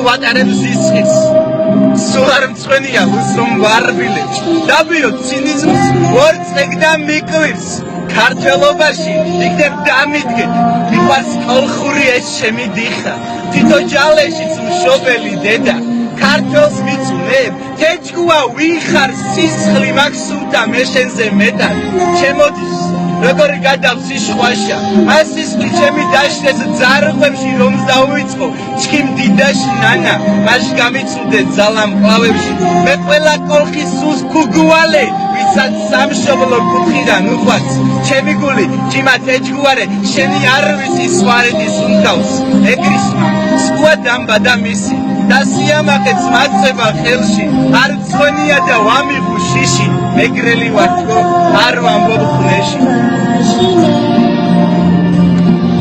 გვატარებს ისხის სულ არ მწვენია უსრომ ვარბილებს დაბიო ცინიზმს ორ წეგდან მიკლირს ქართველობაში იქნებ დამიდგეთ მიყვარს კოლხური ეს ჩემი დიხა თითო ჯალეშიც მშობელი დედა ქართველს მიწუნებ თეჯგუა ვიხარ სისხლი მაქსუთა მეშენზე მეტად ჩემოდის როგორი გადავს სიშვაშა ასისკი ჩემი დაშლეს ძარღვებში რომ დავიწყო ჩქიმ დიდაში ნანა მაშ გამიწუდე ძალამ ყლავებში მე ყველა კოლხის სულს ქუგუალე ვისაც სამშობლო კუთხიდან უყვარს ჩემი გული ჯიმათ ეჯგუარე შენი არ ვიცი სვარედის უნდავს ეგრისმა სკუა დამბა და მისი და სიამაყეც მაწება ხელში არ მწვენია და ვამიღუ შიში მეგრელი ვარ თქო არ ვამბობ ხნეში